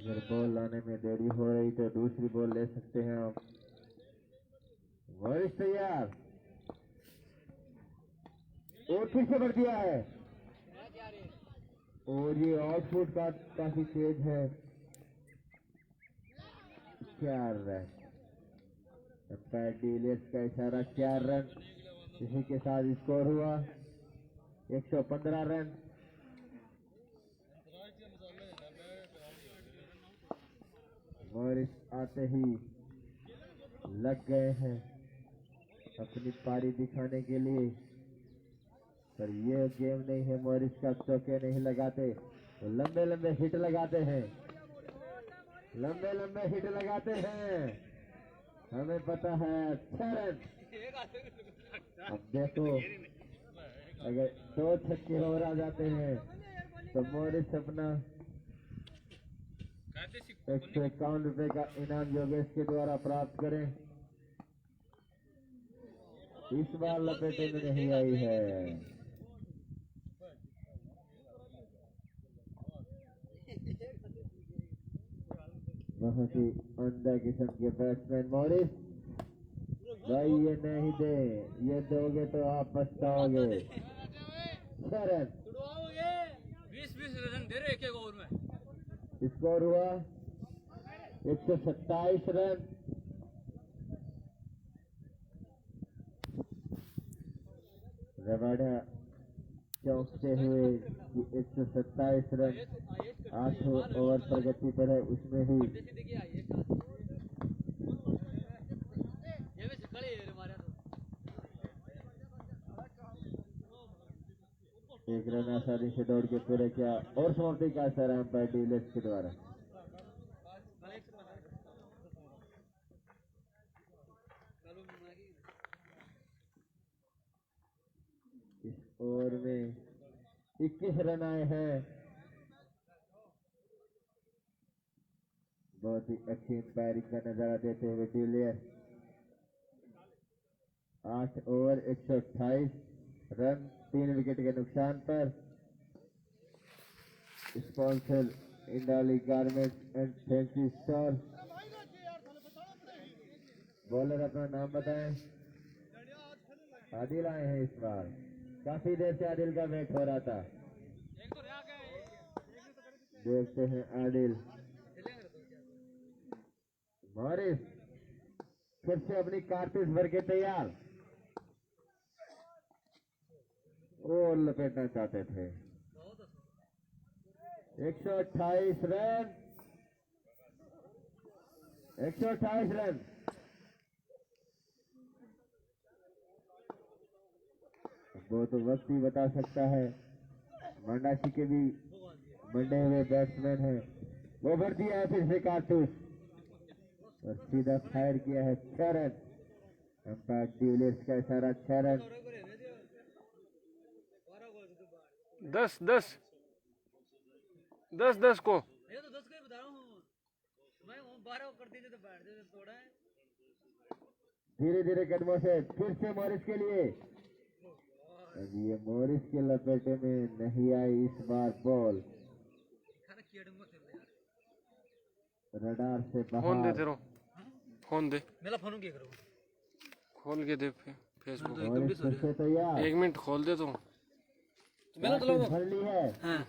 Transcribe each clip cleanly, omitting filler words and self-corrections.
अगर बॉल लाने में देरी हो रही तो दूसरी बॉल ले सकते हैं आप। वरिष्ठ तैयार और फिर से बढ़ दिया है और ये आउटपुट का काफी तेज है। 4 रन डिविलियर्स का इशारा 4 रन इसी के साथ स्कोर हुआ 115 रन। मॉरिस आते ही लग गए हैं अपनी पारी दिखाने के लिए, पर ये गेम नहीं है। मॉरिस का चौके नहीं लगाते तो लंबे लंबे हिट लगाते हैं, लंबे लंबे हिट लगाते हैं, हमें पता है। 6 रन। अब देखो अगर 2 छक्के और आ जाते हैं तो मॉरिस अपना 151 रुपए का इनाम योगेश के द्वारा प्राप्त करें। इस बार लपेटे में नहीं आई है। बहुत ही अंधा किस्म के बैट्समैन मॉरिस। भाई ये नहीं दे, ये दोगे तो आप पछताओगे। 6 रन 20 रन दे रहे एक ओवर में। स्कोर हुआ 127 रन। रबाडा चौंकते हुए 127 रन 8 ओवर प्रगति पर है, उसमें ही एक रन आसानी से दौड़ के पूरे किया और समाप्ति का असर अंपायर डिविलियर्स के द्वारा। इस ओवर में 21 रन आए हैं। बहुत ही अच्छी अंपायरिंग का नजारा देते हुए डिविलियर्स 8 ओवर 128 रन 3 विकेट के नुकसान पर। Sponsor Indali garment and fancy store. Bowler अपना नाम बताएं। आदिल आए हैं इस बार, काफी देर से आदिल का वेट हो रहा था। देखते हैं आदिल। मॉरिस फिर से अपनी कारतूस भर के तैयार और लपेटना चाहते थे। 128 रन 128 रन। वो तो वक्त ही बता सकता है। मंडासी के भी मंडे हुए बैट्समैन हैं। वो भर दिया है फिर से कारतूस और सीधा फायर किया है। 6 रन। अंपायर डिविलियर्स का इशारा 6 रन। 10 को ये तो 10 का ही बता रहा हूँ मैं, 12 कर दीजिए तो बैठ जाए थोड़ा है। धीरे धीरे कदमों से फिर से मॉरिस के लिए। अब ये मॉरिस के लपेटे में नहीं आई इस बार बॉल। रडार से फोन दे बाहर। तेरो फोन दे मेरा फोन क्या करूँ खोल के दे फेसबुक। मॉरिस फिर से तैयार। 1 मिनट खोल दे तो मेरा तो भर ली है। हाँ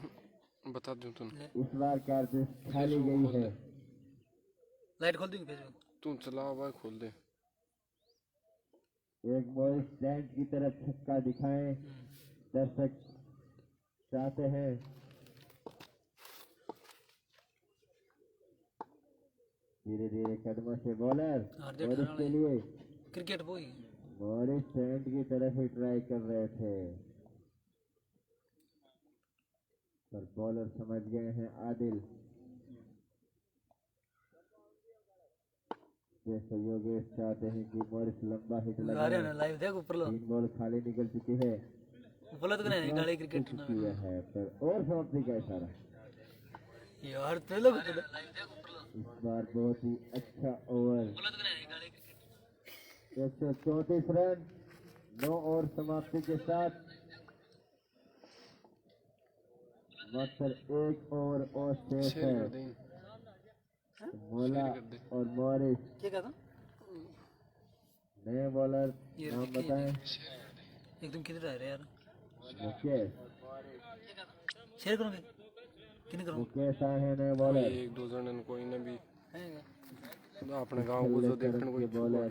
बता दूं तुम। इस बार कारतूस खाली गई है। लाइट खोल दूंगी फेसबुक। तुम चलाओ भाई खोल दे। एक मॉरिस स्टैंड की तरफ छक्का दिखाएं, दर्शक चाहते हैं। धीरे धीरे कदमों से बॉलर मॉरिस के लिए। क्रिकेट वो ही मॉरिस स्टैंड की तरफ ही ट्राई कर रहे थे पर बॉलर समझ गए हैं आदिल। जैसे योगेश चाहते हैं कि मॉरिस लंबा हिट लगाए। लाइव देख ऊपर लो 3 बॉल खाली निकल चुकी है। ऊपर तो नहीं गाड़ी क्रिकेट किया है पर और समाप्ति का इशारा। यार ते लोग इस बार बहुत ही अच्छा ओवर। 134 रन 9 ओवर समाप्ति के साथ मात्र एक और शेष शेयर है। कर दे मोला शेयर कर दे। और मॉरिस क्या कहता नए बॉलर ये नाम देखिए। बताएं। एकदम किधर रह रहे यार मुकेश शेयर करोगे किने करो मुकेश आए हैं नए बॉलर। एक दो जन कोई ना भी है अपने गांव को जो देखने को के इच्छुक बॉलर है।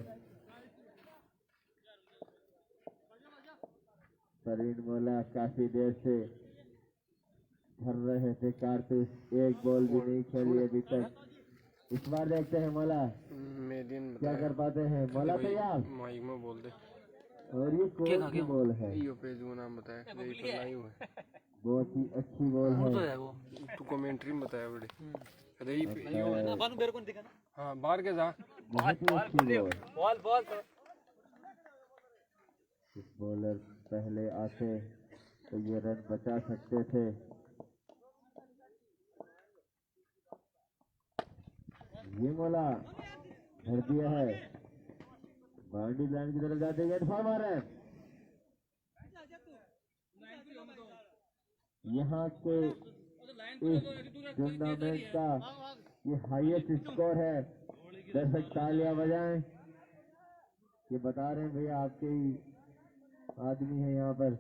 प्रवीण मोला काफी देर से भर रहे थे कारतूस, एक बॉल भी नहीं खेली अभी तक। इस बार देखते हैं मोला मेदिन क्या कर पाते हैं। मोला तैयार माइक में बोल दे। और ये कौन सी बॉल है। यो पेज वो नाम बताया यही पर लाइव है। बहुत ही अच्छी बॉल वो तो है। है वो तू कमेंट्री में बताया बड़े अरे ये ना बानू बेर को नहीं दिखा ना हाँ बाहर के जा बहुत ही अच्छी बॉल। बॉल बॉल तो इस बॉलर पहले आते तो ये रन बचा सकते थे। ये मोला भर दिया है। बाउंड्री लाइन की तरफ जाते हुए फॉर मारे। यहाँ के इस टूर्नामेंट का ये हाईएस्ट स्कोर है। दर्शक तालियां बजाएं। ये बता रहे हैं भैया आपके ही आदमी है यहाँ पर।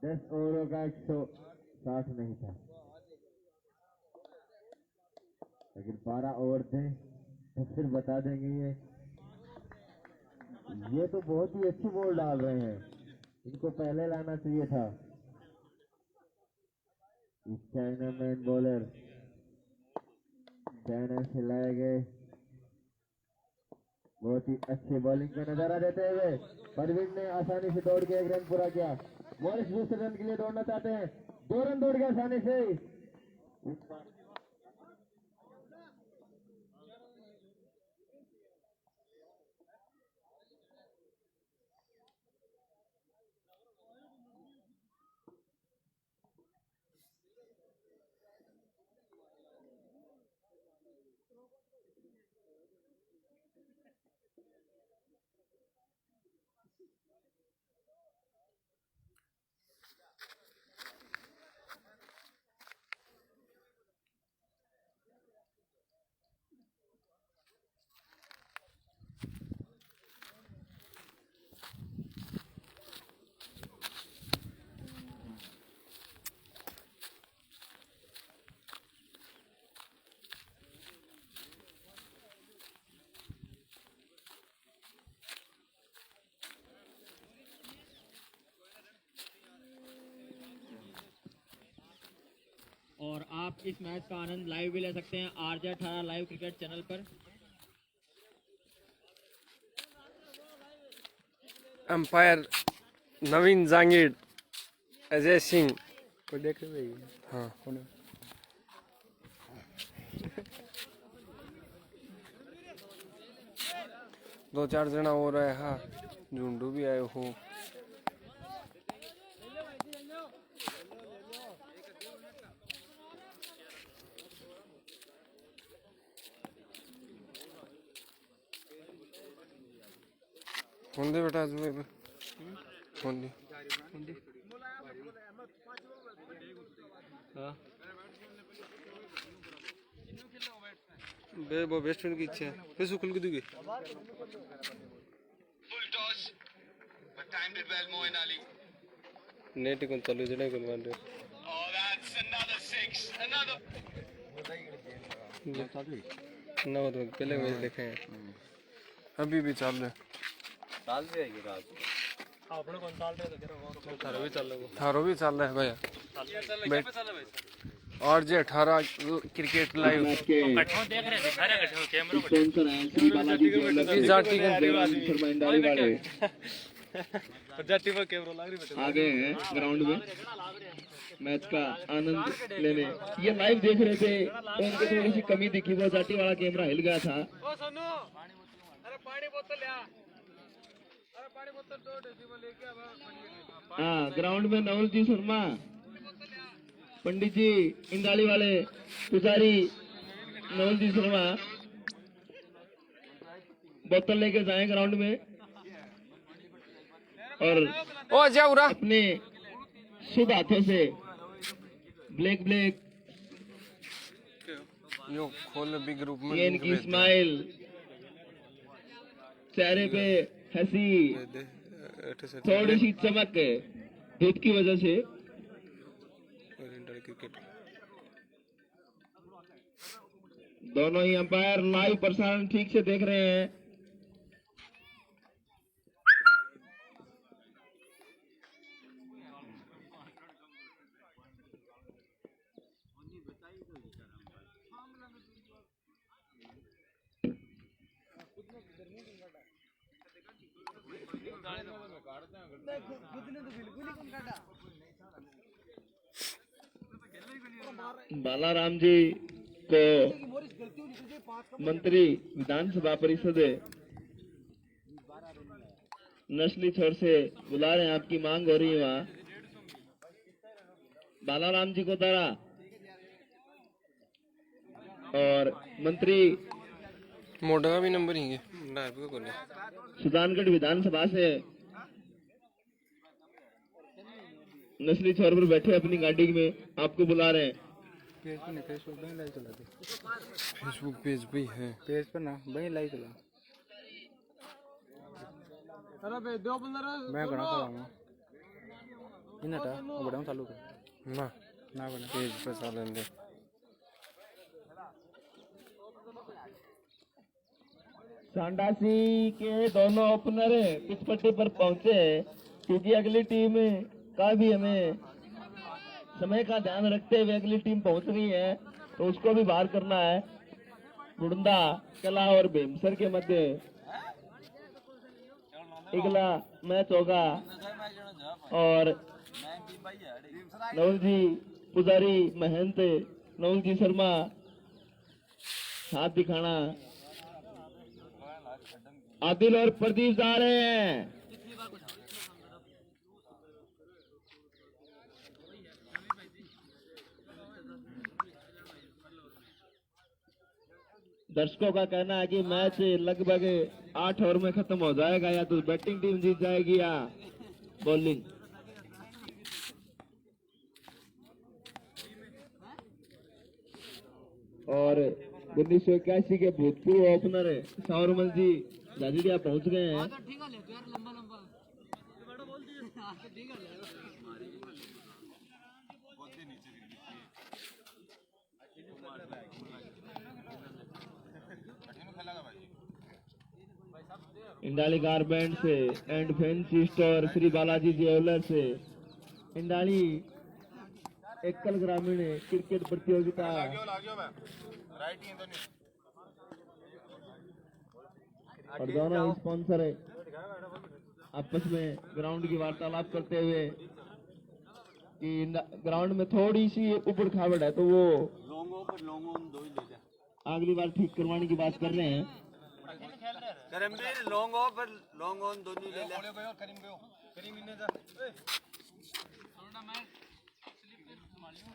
10 ओवरों का 160 नहीं था। अगर 12 ओवर थे तो फिर बता देंगे। ये तो बहुत ही अच्छी बॉल डाल रहे हैं। इनको पहले लाना चाहिए था। चाइना मैन बॉलर चाइना से लाए गए। बहुत ही अच्छी बॉलिंग का नजारा देते हुए परवीन ने आसानी से दौड़ के 1 रन पूरा किया। मॉरिस दूसरे रन के लिए दौड़ना चाहते हैं। 2 रन दौड़ गए आसानी से। और आप इस मैच का आनंद लाइव भी ले सकते हैं RJ 18 लाइव क्रिकेट चैनल पर। अंपायर नवीन जांगीर अजय सिंह को देख रहे भाई। हाँ कौन है? दो चार जना हो रहा है। हाँ झुंडू भी आए हो। फोन दे बेटा फोन दे। हाँ बे वो बेस्ट फ्रेंड की इच्छा है फिर सुखल को दोगे नेट कौन चालू जने कौन मान रहे ना वो तो पहले मैच देखे हैं अभी भी चल रहे थारो भी चल रहा है भैया RJ 18 क्रिकेट लाइव आ गए हैं ग्राउंड में मैच का आनंद लेने। ये लाइव देख रहे थे तो उनको थोड़ी सी कमी दिखी। वो जाटी वाला कैमरा हिल गया था। हाँ ग्राउंड में नवल जी शर्मा पंडित जी इंदाली वाले पुजारी नवल जी शर्मा बोतल लेके जाए ग्राउंड में और ओ जाऊरा अपने शुभ हाथों से ब्लैक ब्लैक यो खोल बिग ग्रुप में ये लिंक इनकी भेज दे। स्माइल, चेहरे पे हंसी, भेज दे। थोड़ी सी चमक धूप की वजह से। ओरिएंटल क्रिकेट दोनों ही अंपायर लाइव प्रसारण ठीक से देख रहे हैं। बालाराम जी को मंत्री विधानसभा परिषद नस्ली छोर से बुला रहे हैं, आपकी मांग हो रही है वहाँ। बालाराम जी को तारा और मंत्री मोटा का भी नंबर ही है ना को कोने सुल्तानगढ़ विधानसभा से नस्ली छोर पर बैठे अपनी गाड़ी में आपको बुला रहे हैं। फेसबुक पे लाइव चला दे। फेसबुक पेज पे है। पेज पर ना वही लाइव चला। मैं करा था इनटा वो बड़ा चालू कर ना ना बना पेज पे चलन दे। सांडासी के दोनों ओपनर पिच पट्टी पर पहुंचे हैं, क्योंकि अगली टीम का भी हमें समय का ध्यान रखते हुए अगली टीम पहुंच रही है, तो उसको भी बाहर करना है। बुढ़ंदा कला और बेमसर के मध्य अगला मैच होगा और नवल जी पुजारी महंत, नवल जी शर्मा हाथ दिखाना, आदिल और प्रदीप जा रहे हैं। दर्शकों का कहना है कि मैच लगभग 8 ओवर में खत्म हो जाएगा, या तो बैटिंग टीम जीत जाएगी या बॉलिंग। और 1981 के भूतपूर्व ओपनर सावरमल जी झाझड़िया पहुंच गए हैं। ठीक है ले तो यार लंबा लंबा बड़ा बोल दिया ठीक है ले Indali garments and fancy store, Shri Balaji jewellers, Indali एकल ग्रामीण क्रिकेट प्रतियोगिता। और दोनों स्पॉन्सर आपस में ग्राउंड की वार्तालाप करते हुए कि ग्राउंड में थोड़ी सी ऊबड़ खाबड़ है, तो वो अगली बार ठीक करवाने की बात कर रहे हैं। करमबीर लॉन्ग ऑन दोनों ले ले करीम इन्ने जा थोड़ा मैं स्लिप संभाल लूं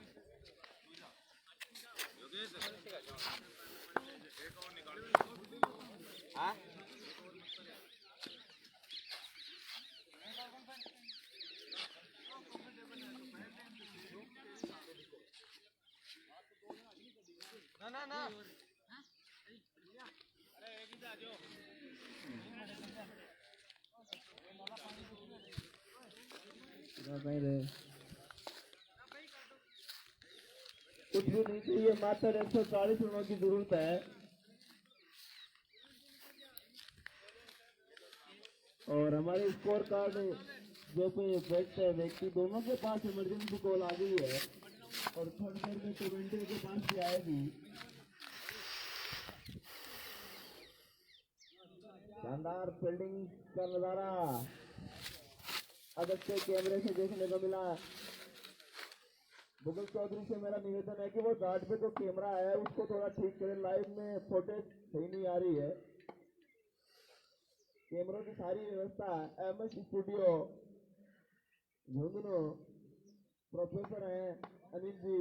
हां ना ना कुछ भी नहीं चाहिए, मात्र 140 रनों की जरूरत है। और हमारे स्कोर कार्ड जो पे बैठते हैं व्यक्ति, दोनों के पास इमरजेंसी कॉल आ गई है और थर्ड देर में टोरेंटो के पास भी आएगी। शानदार फील्डिंग का नजारा अगस्त्य कैमरे से देखने को मिला। मुगल चौधरी से मेरा निवेदन है कि वो गार्ड पे जो कैमरा है उसको थोड़ा ठीक करें, लाइव में फुटेज सही नहीं आ रही है। कैमरों की सारी व्यवस्था एमएस स्टूडियो झुंझुनू प्रोफेसर हैं अनिल जी।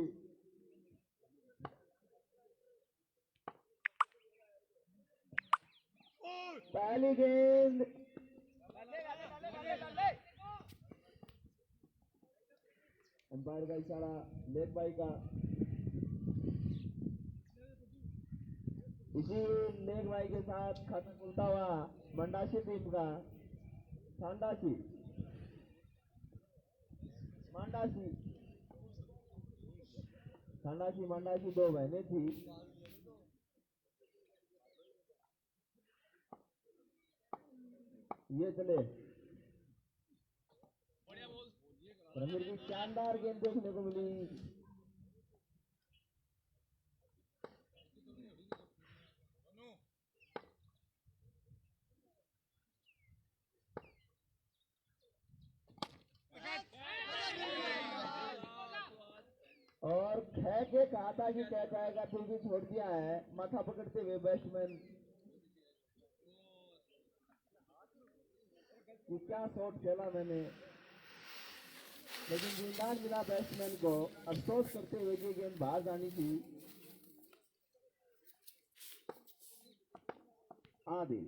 पहली गेंद अंपायर का इशारा लेग बाई का। इसी लेग बाई के साथ खाता खुलता हुआ मंडासी टीम का। सांडासी मांडासी सांडासी मांडासी दो बहनें थी। ये चले रणवीर की शानदार गेंद देखने को मिली। और खे के कहा था कि क्या जाएगा, फिर भी छोड़ दिया है माथा पकड़ते हुए बैट्समैन। कि क्या शॉट खेला मैंने, लेकिन जिंदान मिला बैट्समैन को। अफसोस करते हुए कि गेंद बाहर जानी थी। आदिल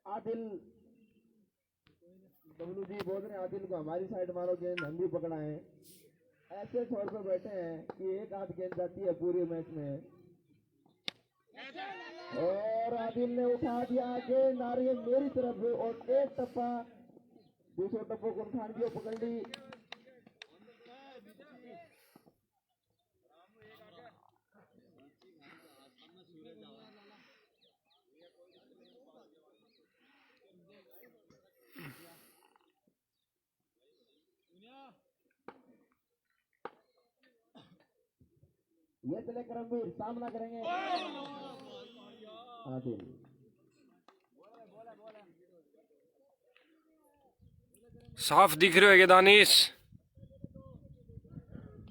आदिल डब्लू जी बोल रहे हैं आदिल को हमारी साइड मारो, गेंद हम भी पकड़ाएं। ऐसे छोर पर बैठे हैं कि एक आध गेंद जाती है पूरे मैच में। और आदिल ने उठा दिया गेंद आ रही है मेरी तरफ और एक टप्पा दूसरे टप्पो को खान की पकड़ ली। ये चले करमवीर सामना करेंगे आदिल। साफ दिख रहे हो ये दानिश।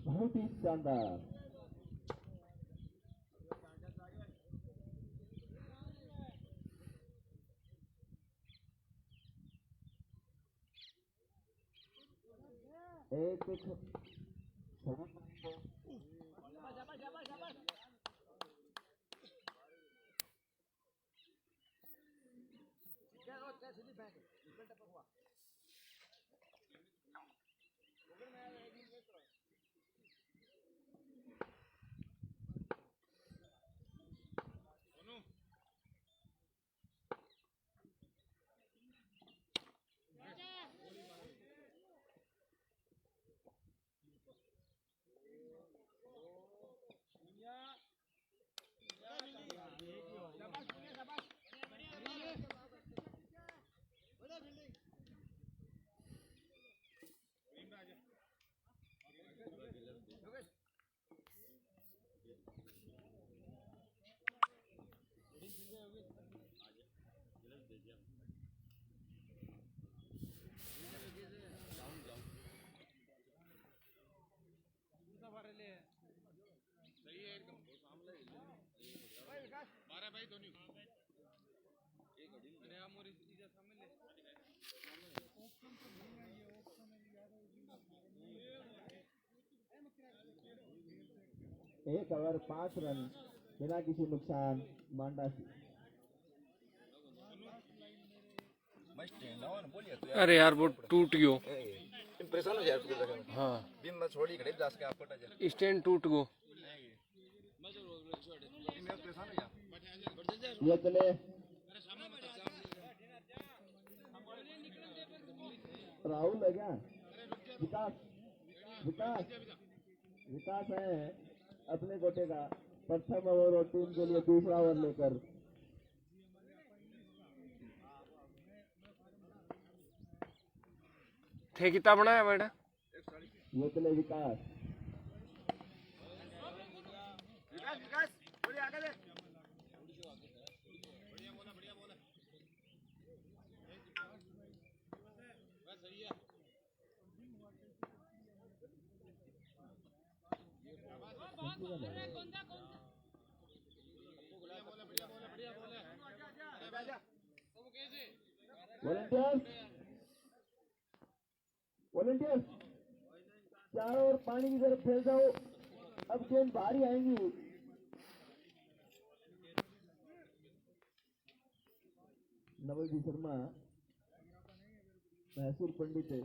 बहुत ही शानदार। एक एक ओवर 5 रन बिना किसी नुकसान मांडासी। अरे यार वो टूट गयो। इंप्रेशन हो जाए हाँ दिन में छोड़ी खड़े दस के आप पटा जाए स्टैंड टूट गो। ये चले राहुल है क्या? विकास विकास विकास है अपने कोटे का प्रथम ओवर और टीम के लिए दूसरा ओवर लेकर। थे कितना बनाया बेटा? ये चले विकास वॉलंटियर्स वॉलंटियर्स चारों ओर पानी की तरफ फैल जाओ, अब गेंद भारी आएंगी। नवल जी शर्मा महसूर पंडित है।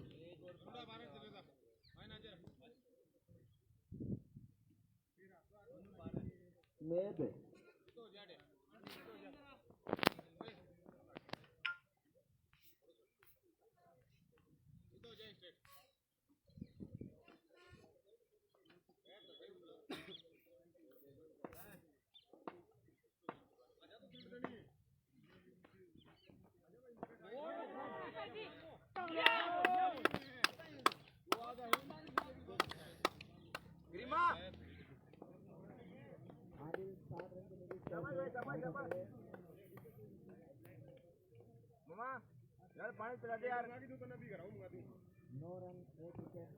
स्मेद यार पानी पिला दे यार। 9 रन 1 विकेट।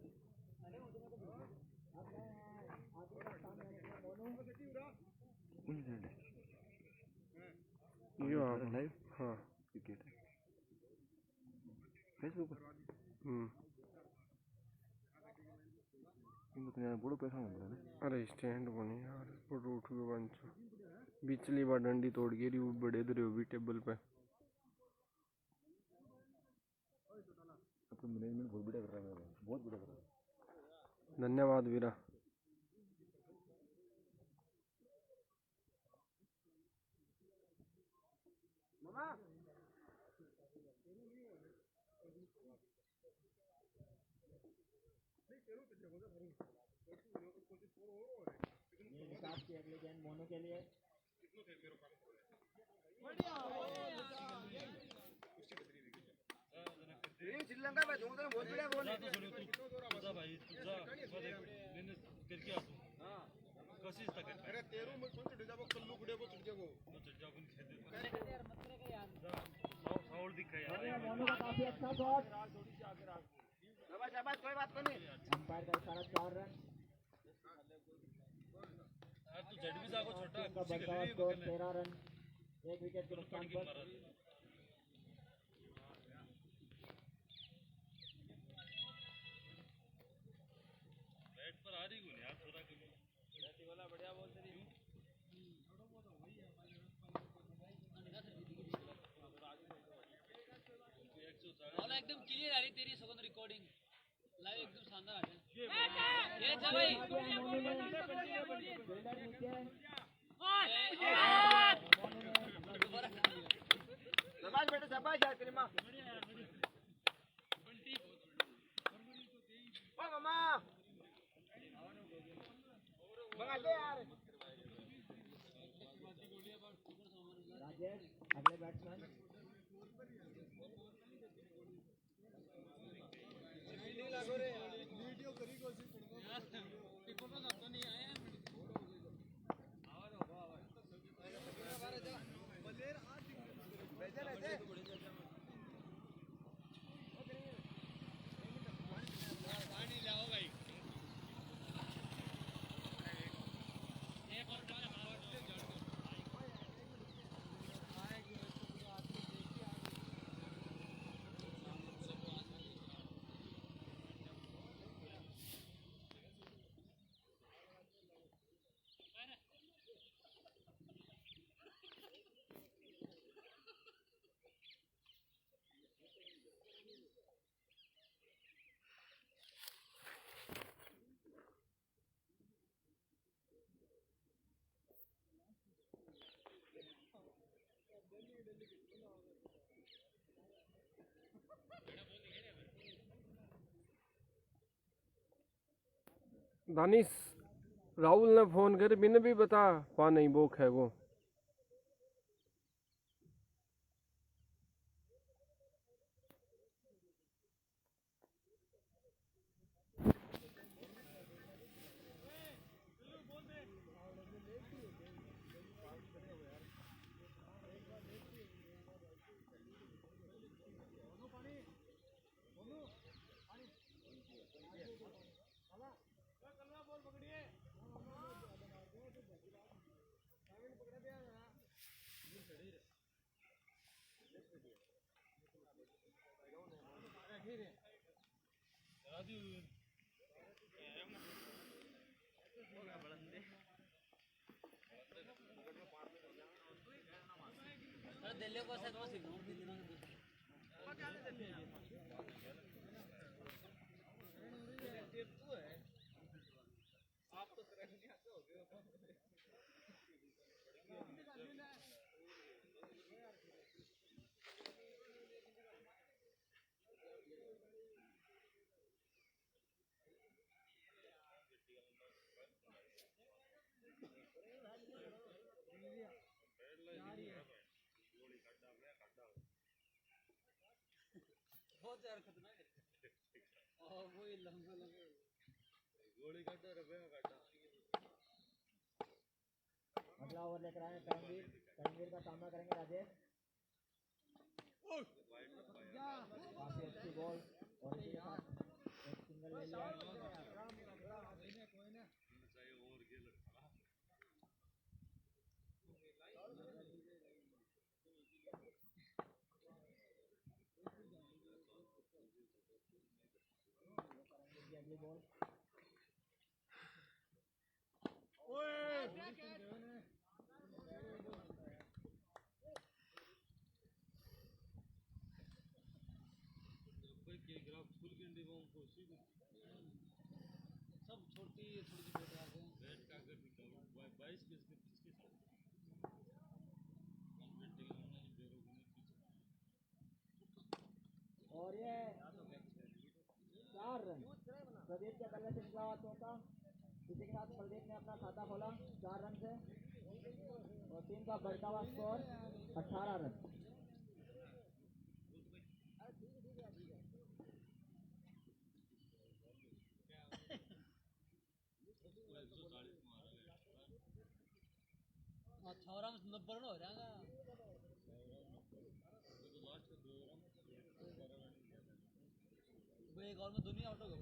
यो लाइव हाँ क्रिकेट फेसबुक पर इनको तो यहाँ बड़ो पैसा मिल रहा है। अरे स्टैंड बनी यार फोटो उठ गयो बंचो बिचली बार डंडी तोड़ गिरी वो बड़े दरे भी टेबल पे। आपका मैनेजमेंट बहुत बढ़िया कर रहा है, बहुत बढ़िया कर रहा है। धन्यवाद वीरा। अगले गेंद मोनू के लिए। श्रीलंका में बहुत बढ़िया गोल है। अरे तेरू मत सुन चढ़ जाबो कल्लू गुड़े को चढ़ जाबो तो चढ़ जाबो खेद साउल दिखा यार। मोनू का काफी अच्छा शॉट। शाबाश शाबाश कोई बात नहीं। अंपायर का इशारा 4 रन। यार तू जड़ भी जागो छोटा का बचाव स्कोर 13 रन 1 विकेट के नुकसान पर। बैट पर आ रही गोल यार थोड़ा बैट वाला बढ़िया बोल रही हूं। ऑल एकदम क्लियर आ रही तेरी सेकंड रिकॉर्डिंग लाइव एकदम शानदार आ रहा है। ये जा भाई फील्डर नीचे। शाबाश बेटा शाबाश यार करीमा। ओ मामा मंगा दे यार। राजेश अगले बैट्समैन। दानिश राहुल ने फोन कर बिन भी बता पा नहीं बोक है वो। दिल्ली को शायद वो सिग्नल दिल्ली में बहुत यार खतरनाक है और वो ये लंबा लंबा अगला ओवर लेकर आए करमवीर। करमवीर का सामना करेंगे राजेश। काफी अच्छी बॉल और इसी के साथ एक सिंगल ले लिया। अगली बॉल सब छोटी थोड़ी सी बैट आते हैं और ये 4 रन प्रदीप के बल्ले से निकला हुआ चौका। इसी के साथ प्रदीप ने अपना खाता खोला 4 रन से और टीम का बढ़ता हुआ स्कोर 18 रन। छौरा में 90 रन हो जाएगा। वो एक और में दुनिया आउट हो गई।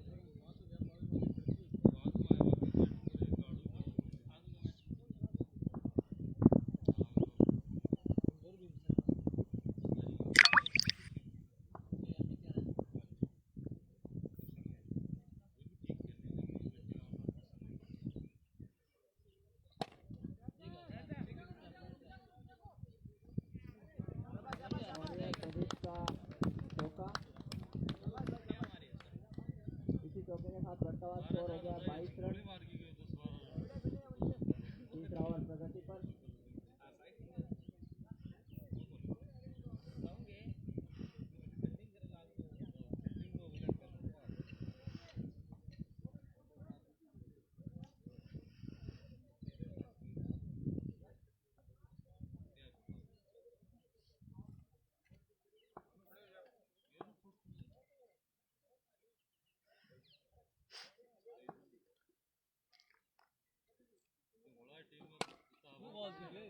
और ये प्रदीप का चौका। इसी चौके के साथ बढ़ता हुआ स्कोर हो गया 22 रन। तीसरा ओवर प्रगति पर। वो बॉल थी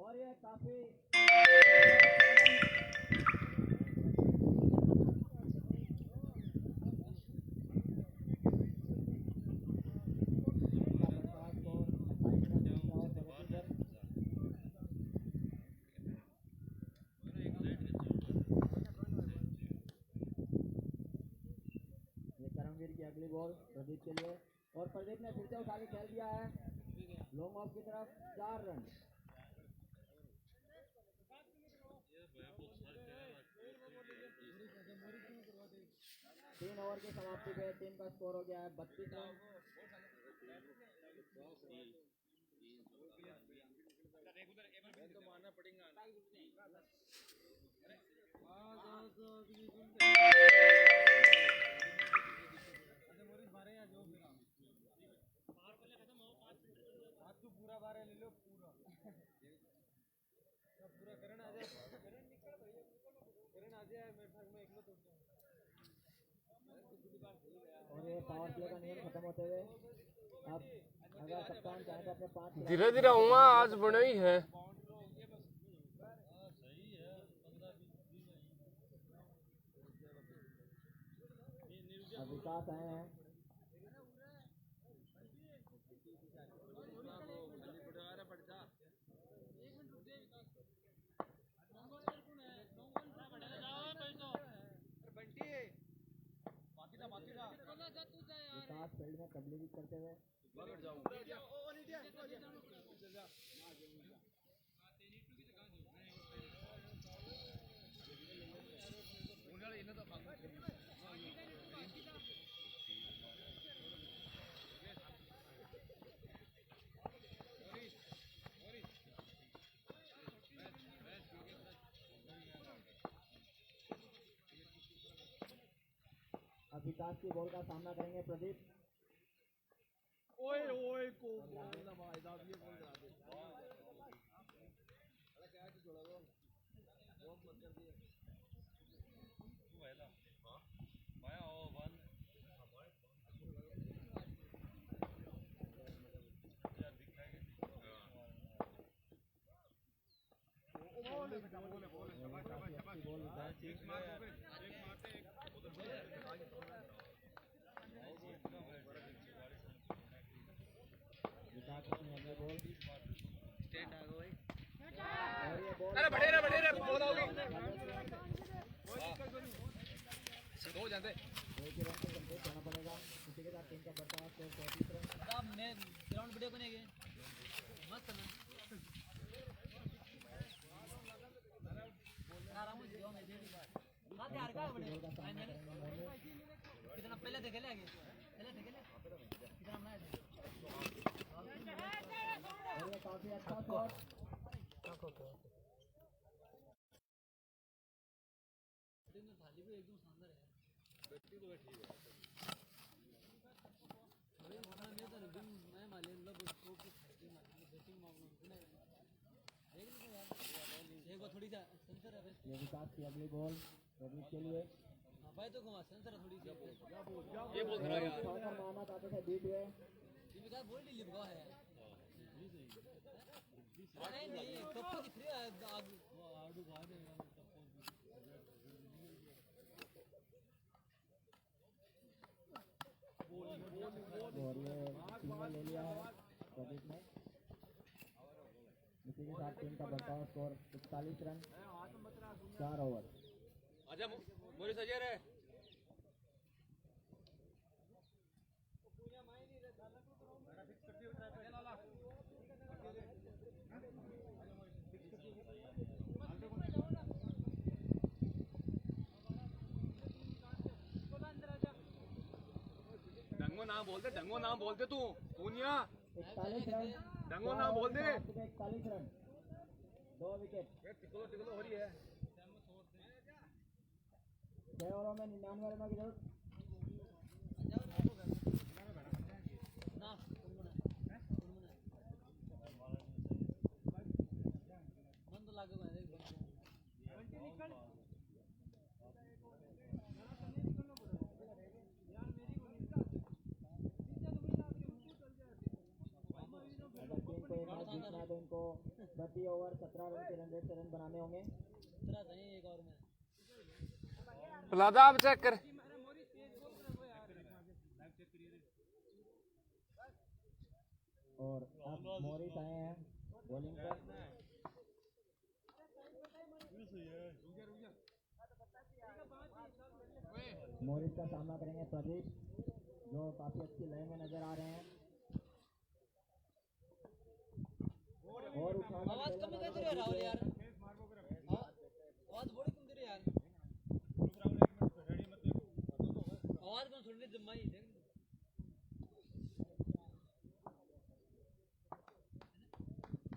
और ये काफी करमवीर की अगली बॉल प्रदीप के लिए और प्रदीप ने फिर से उठा के खेल दिया है लॉन्ग ऑफ की तरफ। 4 रन। तीन ओवर की समाप्ति पे टीम का स्कोर हो गया है 32 रन। और ये पावर प्ले का नियम खत्म होते हुए अब अगर कप्तान चाहे तो अपने 5 धीरे धीरे हुआ आज बने ही है। विकास आए हैं। विकास फील्ड में तबलीगी करते हुए अब विकास की बॉल का सामना करेंगे प्रदीप। विकास अपनी अगली बॉल अरे बढ़े रे बोल आओगे दो जाते दो के रन को कंप्लीट करना पड़ेगा। इसी के साथ टीम का बढ़ता हुआ स्कोर 34 रन। साहब मैं ग्राउंड वीडियो बनेगी मस्त ना आराम से जो मैं देख हां यार का बड़े कितना पहले देखे ले आगे पहले देखे ले कितना ना है और ये काफी अच्छा शॉट। थाली भी एकदम शानदार है बैटरी तो ठीक है अरे खाना में तो दिन मैं माले मतलब उसको की बैटिंग मांगना देख लो यार एक बार थोड़ी सा सेंसर है ये विकास की अगली बॉल प्रदीप के लिए। हां भाई तो घुमा सेंसर थोड़ी सी ये बोल रहा यार शॉट पर मारना चाहते थे बीट हुए। ये का बोल नहीं लिखा है नहीं नहीं कब को दिख रहा है आडू भाग है और ये सिंगल ले लिया है प्रदीप ने। इसी के साथ टीम का बढ़ता हुआ स्कोर 41 रन 4 ओवर। आजा मोरी सजे रे डंगो नाम बोलते तू पूनिया 41 रन डंगो नाम बोल दे 41 रन 2 विकेट। टिकलो हो रही है 6 ओवरों में 99 रनों की जरूरत। ना मन तो लागे भाई जीतना तो इनको प्रति ओवर 17 रन के रन रेट से रन बनाने होंगे। तेरा नहीं एक और में लादा आप चेक कर और अब मॉरिस आए हैं बॉलिंग पर। मॉरिस का सामना करेंगे प्रदीप जो काफी अच्छी लय में नजर आ रहे हैं। और उठाना आवाज कम कर दे राहुल यार आवाज बड़ी कम दे रहे यार आवाज कौन सुनने जम्माई देख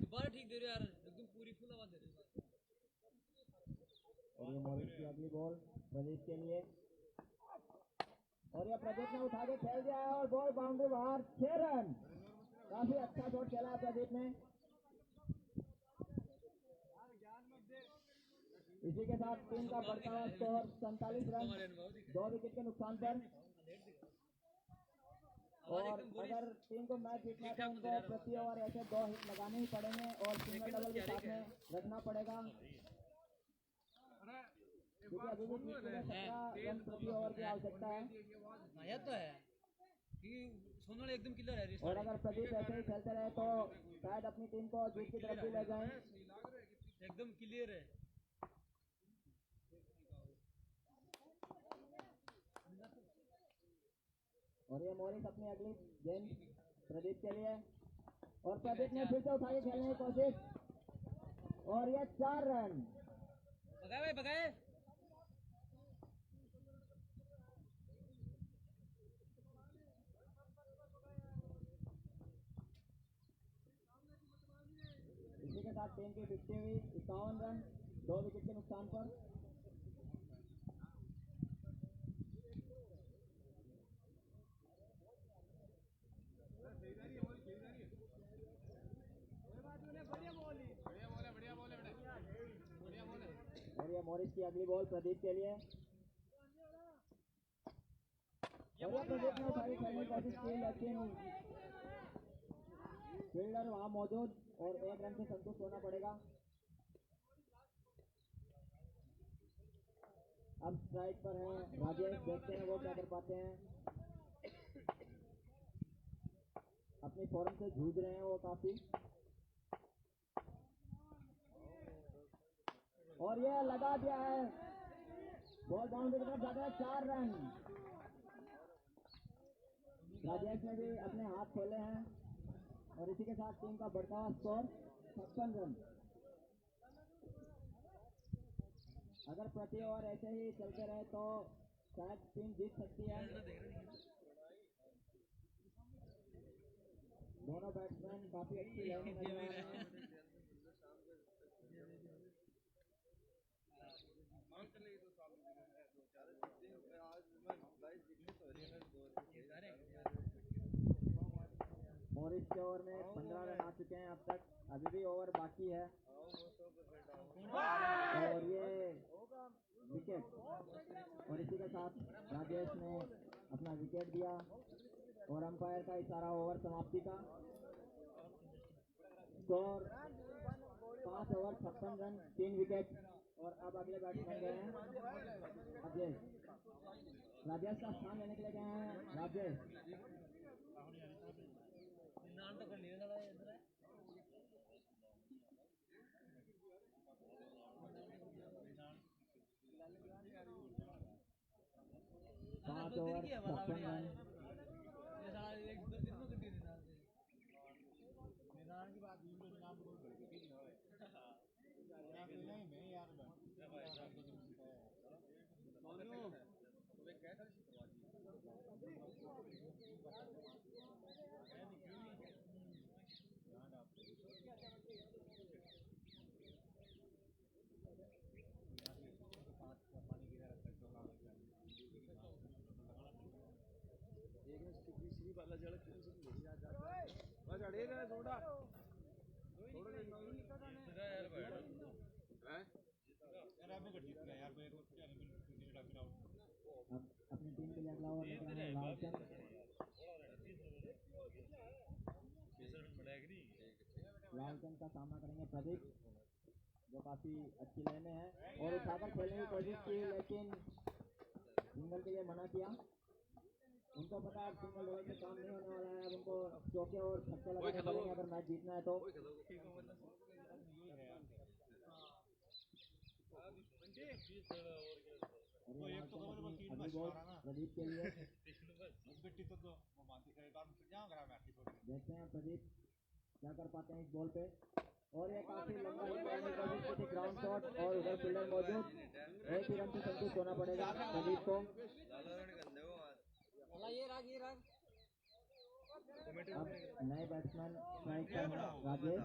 दोबारा ठीक दे रहे यार एकदम पूरी फुल आवाज दे रहे और ये मॉरिस की अगली बॉल प्रदीप के लिए और ये प्रदीप ने उठा के खेल दिया है और बॉल बाउंड्री बाहर 6 रन। काफी अच्छा शॉट खेला है प्रदीप ने। इसी के साथ टीम का बढ़ता हुआ स्कोर 47 रन 2 विकेट के नुकसान पर। और अगर टीम को मैच जीतना है तो उनको प्रति ओवर ऐसे 2 हिट लगाने ही पड़ेंगे और सिंगल डबल के साथ में रखना पड़ेगा क्योंकि अभी भी टीम में 17 रन प्रति ओवर की आवश्यकता है। ये तो है कि सोनल एकदम किलर है और अगर प्रदीप ऐसे ही खेलते रहे तो शायद अपनी टीम को जीत की तरफ भी ले जाएं। एकदम क्लियर है और ये मॉरिस अपनी अगली गेंद प्रदीप के लिए और प्रदीप ने फिर से उठा के खेलने की कोशिश और ये 4 रन। भगाए भाई भगाए इसी के साथ टीम की बिकती हुई 51 रन 2 विकेट के नुकसान पर। मॉरिस की अगली बॉल प्रदीप के लिए। और ये प्रदीप ने उठाई खेलने की कोशिश की, लेकिन फील्डर वहां मौजूद और 1 रन से संतुष्ट होना पड़ेगा। अब स्ट्राइक पर है राजेश, देखते हैं वो क्या कर पाते हैं। अपनी फॉर्म से जूझ रहे हैं वो काफी। और ये लगा दिया है, बॉल बाउंड्री की तरफ जाता है, 4 रन। राजेश ने भी अपने हाथ खोले हैं और इसी के साथ टीम का बढ़ता हुआ स्कोर 56 रन। अगर प्रति ओवर ऐसे ही चलते रहे तो शायद टीम जीत सकती है। दोनों बैट्समैन काफी अच्छी लाइन में नजर आ रहे हैं। मॉरिस के ओवर में 15 रन आ चुके हैं अब तक, अभी भी ओवर बाकी है। और ये विकेट, और इसी के साथ राजेश ने अपना विकेट दिया और अंपायर का इशारा ओवर समाप्ति का। Score 5 over 56 run 3 wicket. और अब अगले बैट्समैन गए हैं राजेश। राजेश का स्थान लेने के लिए गए हैं राजेश। नाम तो कर लिया साला इधर है। 5 ओवर 56 रन। ये साला एक दो दिन में कटी देना से मैदान की बात नाम बोल नहीं मैं यार अब अपनी टीम के लिए अगला ओवर लेकर आए हैं लालचंद। लालचंद का सामना करेंगे प्रदीप, जो काफी अच्छी लाइन में है और उठाकर खेलने की कोशिश की, लेकिन सिंगल के लिए मना किया। उनको पता है सिंगल लेवल से काम नहीं होने वाला है, अब उनको चौके और छक्के लगाने पड़ेंगे अगर मैच जीतना है तो। अगली बॉल प्रदीप के लिए। देखते हैं प्रदीप क्या कर पाते हैं इस बॉल पे। और ये काफी लंबा ग्राउंड शॉट और उधर फील्डर मौजूद, 1 ही रन से संतुष्ट होना पड़ेगा प्रदीप को। ये राग अब नए बैट्समैन स्ट्राइक पर हैं राजेश।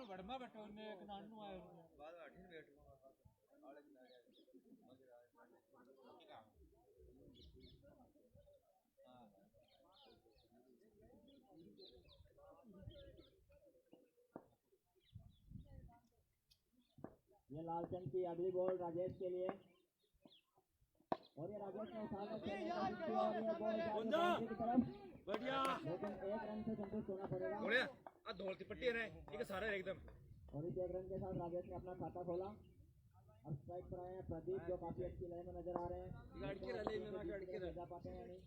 गड़मा बैठो ने एक नानू आए बाद में 8 बैठ ये लालचंद की अगली बॉल राजेश के लिए। और ये राजेश ने उठाकर खेलने की कोशिश की और ये बॉल बाउंड्री की तरफ, लेकिन 1 रन से संतुष्ट होना पड़ेगा। धोलती पट्टी है ये सारा एकदम। और इस 1 रन के साथ राजेश ने अपना खाता खोला। अब स्ट्राइक पर आए हैं प्रदीप, जो काफी अच्छी लाइन में नजर आ रहे हैं। जा पाते हैं या नहीं।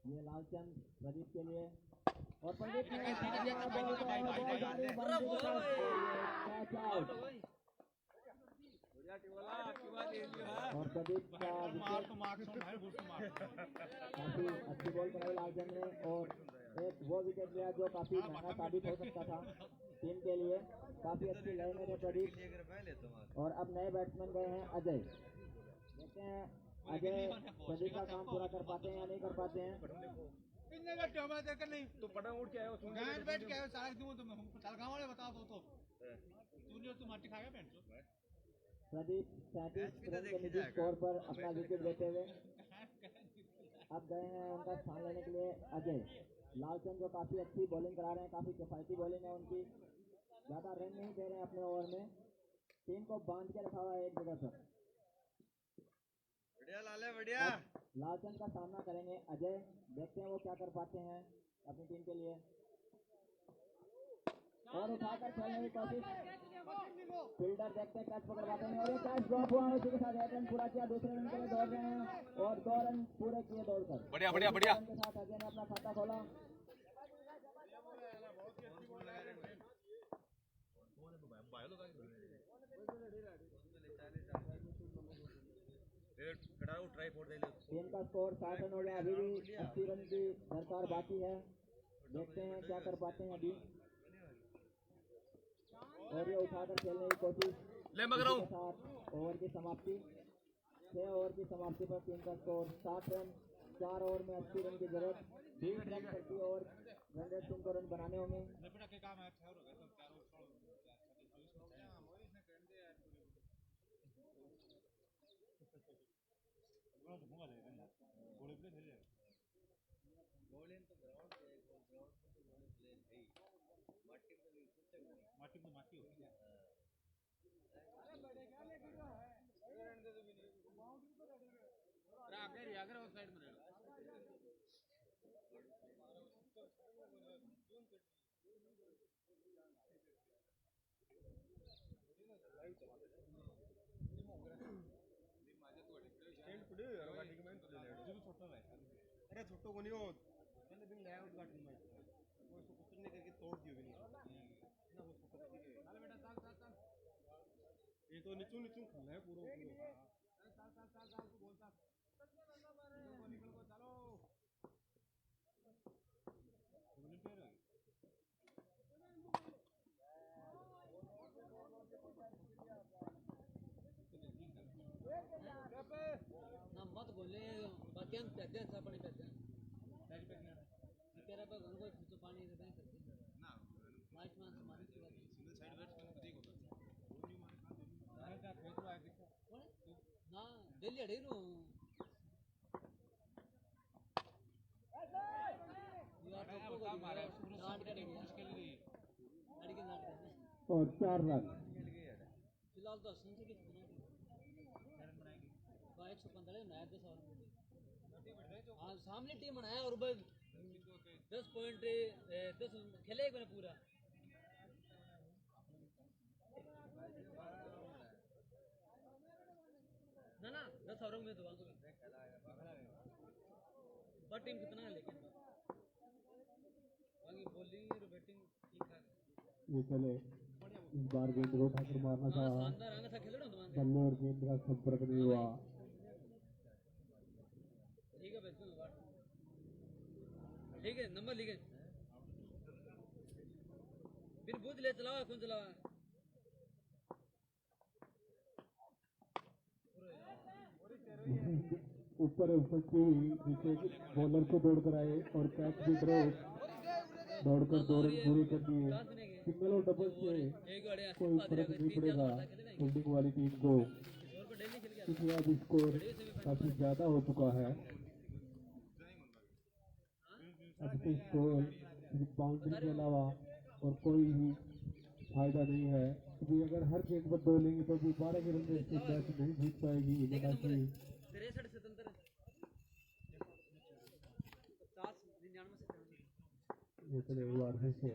ये लालचंद प्रदीप के लिए, और प्रदीप ने कैच आउट। और प्रदीप का विकेट, काफी अच्छी बॉल कराई लालचंद ने और एक वो विकेट लिया जो काफी महंगा साबित हो सकता था टीम के लिए। काफी अच्छी लाइन में थे प्रदीप। और अब नए बैट्समैन गए हैं अजय। देखते हैं अजय प्रदीप का काम पूरा कर पाते हैं या नहीं कर पाते हैं। तो पटा उठ के आया बैठ के आयो सारा दूं तो मैं गांव वाले बता दो तो तूने तो माटी खाएगा बेंच प्रदीप 37 रन के निजी स्कोर पर अपना विकेट लेते हुए अब गए हैं उनका स्थान लेने के लिए अजय लालचंद, जो काफी अच्छी बॉलिंग करा रहे हैं, काफी किफायती बॉलिंग है उनकी, ज्यादा रन नहीं दे रहे हैं अपने ओवर में, टीम को बांध के रखा हुआ है एक जगह पर। बढ़िया लाले बढ़िया। लालचंद का सामना करेंगे अजय, देखते हैं वो क्या कर पाते हैं अपनी टीम के लिए। और उठाकर खेलने की कोशिश, फील्डर देखते हैं कैच पकड़ पाते हैं, और ये कैच ड्रॉप हुआ, उसी के साथ 1 रन पूरा किया, दूसरे रन के लिए दौड़ रहे हैं और 2 रन पूरे किए दौड़कर। बढ़िया बढ़िया बढ़िया। के साथ अजय ने अपना खाता खोला। टीम का स्कोर 60 रन हो गया, अभी भी 80 रन की दरकार बाकी है, देखते हैं क्या कर पाते हैं अभी। और ये उठाकर खेलने की कोशिश ले मगर के साथ ओवर की समाप्ति, 6 ओवर की समाप्ति पर टीम का स्कोर 60 रन, 4 ओवर में 80 रन की जरूरत, 20 रन प्रति ओवर रन रेट टीम को रन बनाने होंगे। अरे छोटो कोणी होत त्याला बिन लायोut गाठून माहिती कोई उसको कुछ नहीं करके तोड़ दियो बिन ना वो छोटा चल बेटा चल चल चल ये तो नीचू नीचू खल्ला है पूरा चल चल चल चल तू बोल चल निकल को चलो बोल पे रहे ना मत बोले बाकी हम कहते हैं सब पानी पीते हैं तेरा पर उनको तो पानी देते हैं करते ना लास्ट मान से मारी सिंगल साइड बैट्समैन को देखो ना का फेंक रहा है कौन ना दिल्ली अड़े रो यार तो को मारा नाट के मुश्किल नहीं अड़ी के नाट और 4 रन फिलहाल तो सुन से कितना 115 नया 10 और हाँ सामने टीम बनाया और 10 पॉइंट 10 खेले एक मैंने पूरा ना ना 10 ओवर में तो बट टीम कितना है लेकिन बाकी बॉलिंग और बैटिंग ठीक ठाक ये चले इस बार गेंद को उठाकर मारना हाँ चाहा, शानदार आना था खेलो ना तुम्हारे बल्ले और गेंद का संपर्क नहीं हुआ। ठीक है बिल्कुल ठीक है नंबर लिखे फिर बूथ ले चलाओ कौन चलाओ ऊपर उपस्थित नीचे बॉलर को दौड़कर आए और कैच भी दौड़कर 2 रन पूरे कर दिए। सिंगल और डबल से कोई फर्क नहीं पड़ेगा फील्डिंग वाली टीम को, क्योंकि अब स्कोर काफी ज्यादा हो चुका है। अब तो स्कोर बाउंड्री के अलावा और कोई ही फायदा नहीं है, क्योंकि अगर हर गेंद पर 2 लेंगे तो भी 12 के रन से मैच नहीं जीत पाएगी। 63 77 दूसरे बार फिर से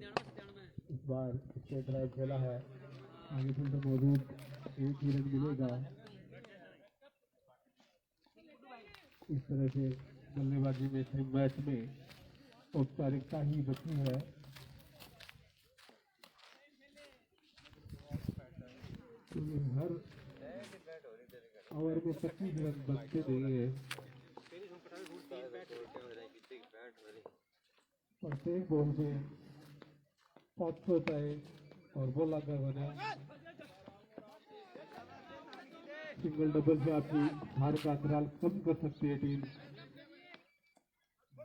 इस बार स्टेट ड्राइव खेला है, आगे फिर तो मौजूद 1 ही रन मिलेगा। इस तरह से बल्लेबाजी में से मैच में औपचारिकता ही बची है। हर ओवर में 25 रन बचते देंगे। प्रत्येक बॉल से 700 तय और बॉल आकर बने। सिंगल डबल से आपकी हार का अंतराल कम कर सकती है टीम,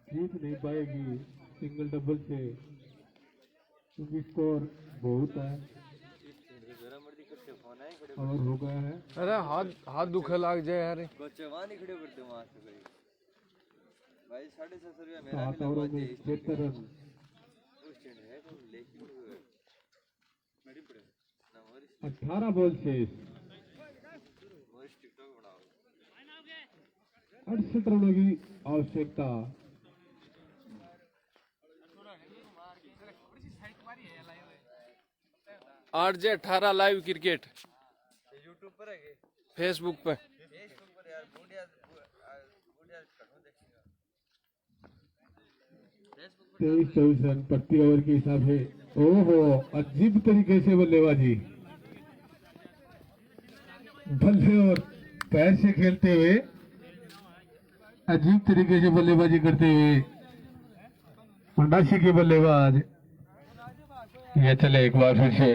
जीत नहीं पाएगी सिंगल डबल से, क्योंकि स्कोर बहुत है और हो गया है। अरे हाथ दुखे लग जाए यार। भाई 750 रुपया मेरा 7 मिला ओवरों हुआ में 73 रन। उस चैन है तो लेकिन मेरी पड़े ना मोरिस 18 बॉल शेष, मोरिस टिकटॉक बनाओ 68 रनों की आवश्यकता। RJ18 लाइव क्रिकेट यूट्यूब पर है के फेसबुक पे। फेसबुक पर यार बूढ़िया कटो देखेगा 23-24 रन प्रति ओवर के हिसाब से। ओहो, अजीब तरीके से बल्लेबाजी, बल्ले और पैर से खेलते हुए अजीब तरीके से बल्लेबाजी करते हुए अंडासी के बल्लेबाज ये चले एक बार फिर से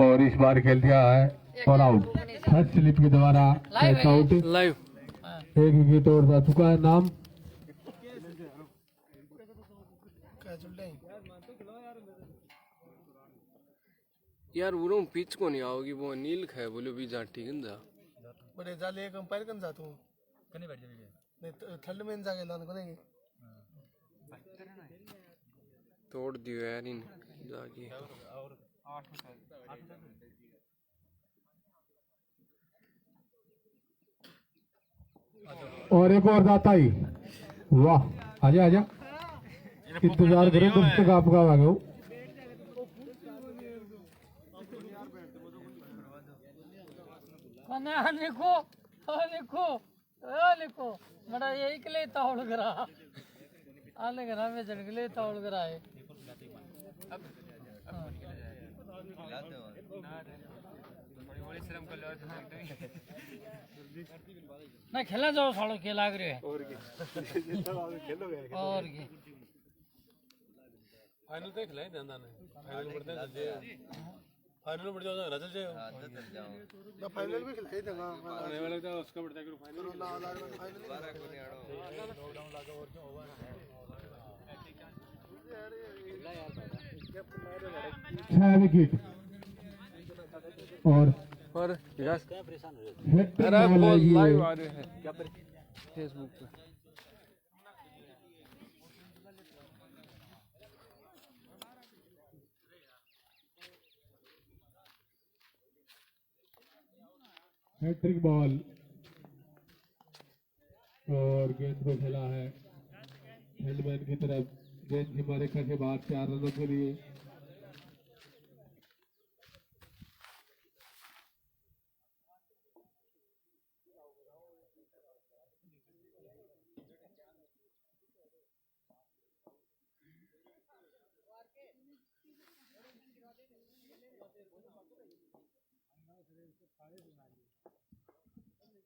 और इस बार खेल दिया है और आउट। फर्स्ट स्लिप के द्वारा आउट, लाइव एक विकेट और जा चुका है नाम। यार वो पिच को नहीं आओगी वो नील खाए बोलो भी जा ठीक है जा बड़े जाले एक अंपायर कन जाता हूँ कने बैठ जाएंगे नहीं ठंड में जाके लान करेंगे तोड़ दियो यार इन जाके। और एक और जाता ही, वाह, आजा आजा, इंतजार करो तुम तक आपका आ गया। लिखो लिखो लिखो बड़ा यही के लिए तौल करा आले करा में चढ़ के लिए तौल करा है ना खेला जाओ सालो के लाग रहे और की फाइनल देख ले धंधा नहीं फाइनल बढ़ते फाइनल बढ़ जाओ ना चल जाओ ना फाइनल भी खिलाई देगा आने वाला था उसका बढ़ता करो फाइनल फाइनल 12 को नहीं आड़ो 6 विकेट और विकास हैट्रिक अरे बॉल बहुत आई लाइव है। आ रहे हैं क्या पर फेसबुक पे। हैट्रिक बॉल और गेंद को खेला है हेलमैन की तरफ, गेंद सीमा रेखा के बाद 4 रनों के लिए।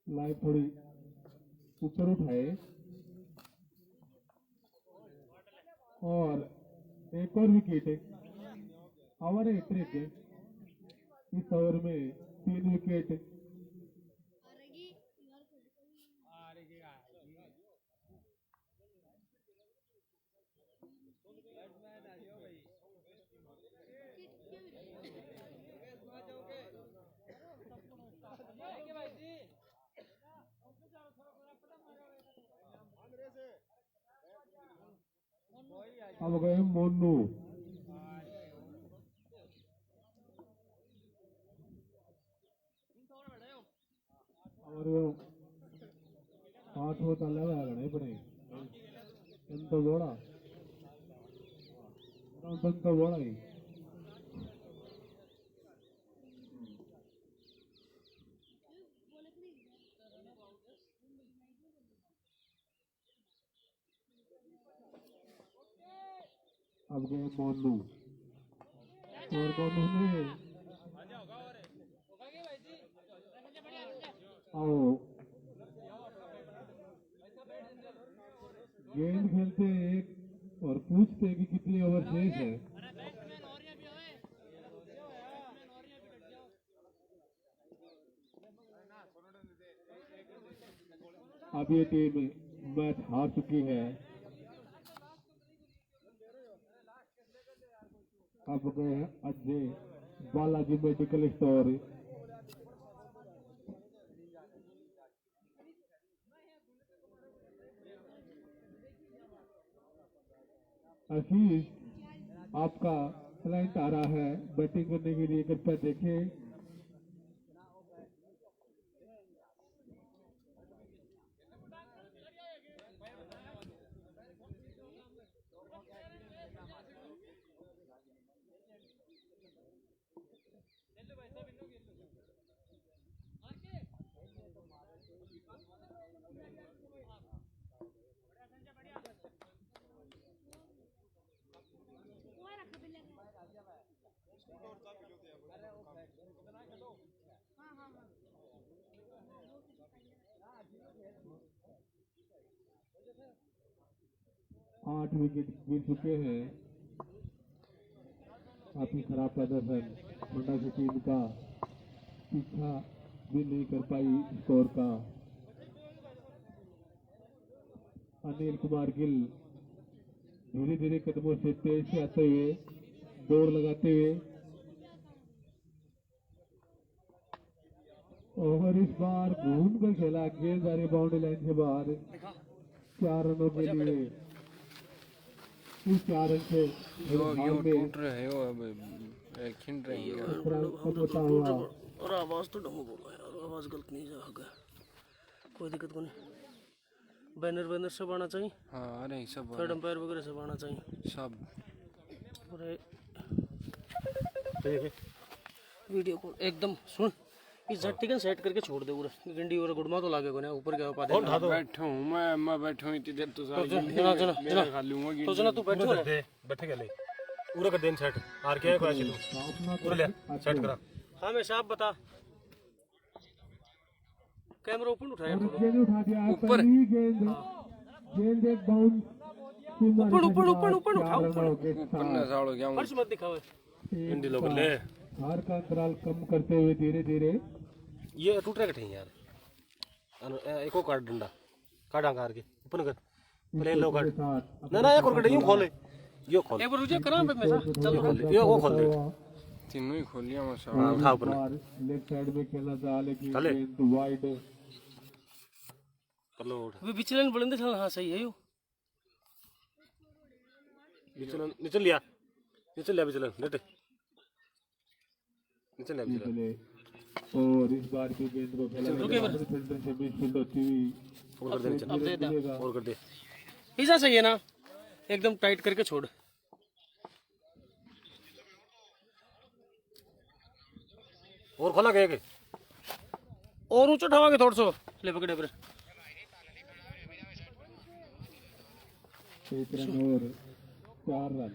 लाइव थोड़ी ऊपर उठाए और एक और विकेट हमारे हैट्रिक इस ओवर में 3 विकेट। अब गए मोनू, और 8 तले नहीं पड़े ఎంత కూడా అంత కూడా अब गए मोनू और मोनू ने आओ गेंद खेलते एक और पूछते कि कितने ओवर शेष है। अब ये टीम मैच हार चुकी है। अब गए अजय बालाजी मेडिकल स्टोर, आशीष आपका क्लाइंट आ रहा है बैटिंग करने के लिए, कृपया देखें। आठ विकेट गिर चुके हैं। काफी खराब प्रदर्शन होंडा की टीम का, पीछा भी नहीं कर पाई स्कोर का। अनिल कुमार गिल धीरे धीरे कदमों से तेज से आते हुए, दौड़ लगाते हुए, और इस बार घूम कर खेला, गेंद आ रही बाउंड्री लाइन से बाहर। 4 रनों के लिए इस 4 रन से टूट रहे हो अब खिंड रही है। होता हुआ और आवाज तो डमो बोलो यार, आवाज गलत नहीं जाएगा, कोई दिक्कत को नहीं। बैनर सब आना चाहिए। हाँ अरे सब थर्ड अंपायर वगैरह सब आना चाहिए सब। अरे वीडियो को एकदम सुन, इस झट्टी सेट करके छोड़ दे पूरा गिंडी और गुड़मा तो लागे को ना ऊपर क्या पा दे। बैठा हूँ मैं बैठा हूँ इतनी देर तो सारी जना जना जना खा लूंगा। तो जना तू बैठो ना, बैठे क्या ले पूरा कर देन सेट आर के को ऐसे लो पूरा ले सेट करा। हाँ मैं साहब बता, कैमरा ऊपर उठाया गेंद उठा दिया है, ऊपर। पहली गेंद एक बाउंस ऊपर ऊपर ऊपर ऊपर उठाओ, ऊपर न साड़ो क्या फर्श मत दिखाओ। इंडी लोग ले हार का अंतराल कम करते हुए धीरे धीरे ये टूट रहा कठिन यार। एक और काट डंडा काट आकार के ऊपर कर प्लेन लो काट ना ना एक और कट यूं खोले यो खोल एक बार रुझे करा पे मैं चल खोल यो वो खोल दे तीनों ही खोल लिया मसा। हाँ उठा ऊपर लेफ्ट साइड में खेलना था, लेकिन चले। गेंद वाइड। कर लो उठ वे बिचलन बुलंद चल। हाँ सही है यो, निचल लिया बिचलन लेटे निचल लिया बिचलन। चले। और इस बार की गेंद को खेला फील्डर से मिडफील्ड होती हुई और कर दे निचल अब दे दे और कर दे। ऐसा सही है ना, एकदम टाइट करके छोड़। और खोला गया के और ऊंचा उठावांगे थोड़ा सो ले पकड़े पर। 1 रन और 4 रन।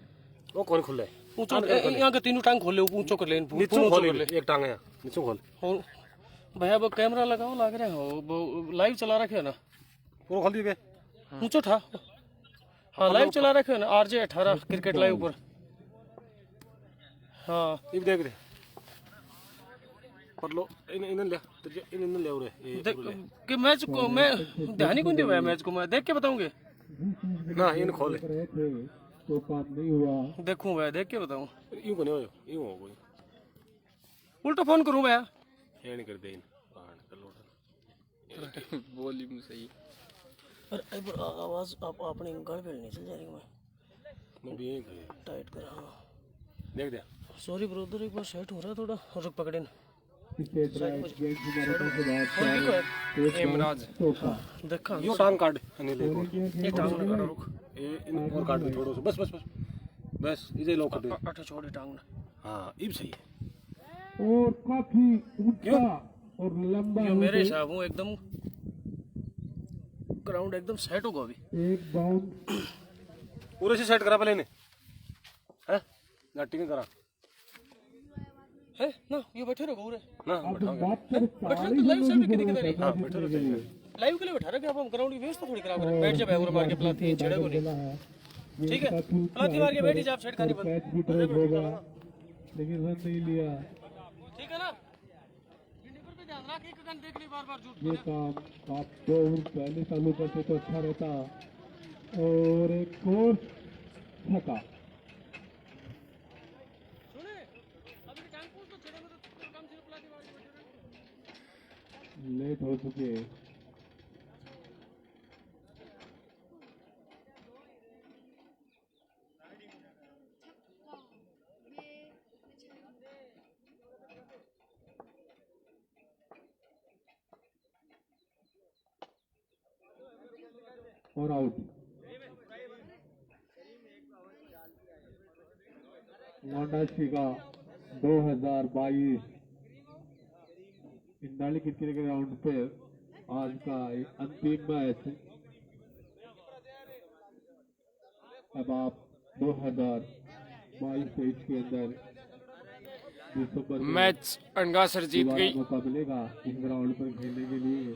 वो कौन खुला है ऊंचा यहाँ के तीनों टांग खोले, ऊंचो कर ले, नीचे खोल एक टांग है नीचे खोल और भैया वो कैमरा लगाओ, लग रहे हो लाइव चला रखे हो ना, पूरा खोल दिए ऊंचो उठा। हाँ लाइव चला रखे हो ना, RJ 18 क्रिकेट लाइव ऊपर। हाँ ये देख दे पर लो इन ले इन ले और देख कि मैच को मैं ध्यान ही कौन दिया मैच को, मैं देख के बताऊंगे। ना इन खोले रहे थे तो काम नहीं हुआ। देखूं मैं देख के बताऊं, यूं को नहीं हो यूं हो कोई उल्टा फोन करूं मैं। ये नहीं कर दे इन पान कर लो वॉल्यूम सही। अरे एक बार आवाज आप अपने गल पे नहीं चल जा रही, मैं भी यही कर टाइट कर। हाँ देख दे सॉरी ब्रदर, एक बार सेट हो रहा है थोड़ा, रुक पकड़े ना। स्टेट राइट गेंद की मैराथन से बात हेमराज चौका। देखा यो टांग काट अनिल एक और ये टांग लगा रुक, ये इन और काट दे थोड़ा सा बस बस बस बस इधर लो काट दे। अठा छोड़ी टांग ना। हां ये सही है और काफी ऊंचा और लंबा ये मेरे हिसाब हूँ एकदम ग्राउंड एकदम सेट होगा अभी। एक बाउंड पूरे से सेट करा पहले ने हैं नाटी में करा है ना, ये बैठे रहो पूरे ना अब बैठा बात करें बैठे तो लाइव सेट किधर किधर हां बैठो रखे लाइव के लिए बैठा रखे, अब हम ग्राउंड की व्यवस्था थोड़ी खराब करें। बैठ जा बैवर मार के पलाती छेड़े को नहीं, ठीक है पलाती मार के बैठ जा, आप सेट खानी बंद, कैच भी ड्रॉप होगा लेकिन रन नहीं लिया। ठीक है ना। गिंडी पर भी ध्यान रख, एक गन देख ली बार बार झूठ ये काम आप 2 ओवर पहले चालू करते तो अच्छा रहता। और एक और छक्का। सुने अभी टाइम पूछ तो छेड़े में तो काम से पलाती मार के बैठे। लेट हो चुके। और आउट। वांडासी का 2022 इंडाली क्रिकेट ग्राउंड पे आज का अंतिम मैच। अब आप 2022-23 के अंदर दिसंबर में मैच अनगासर जीत दोबारा गई। मौका मिलेगा इस ग्राउंड पर खेलने के लिए।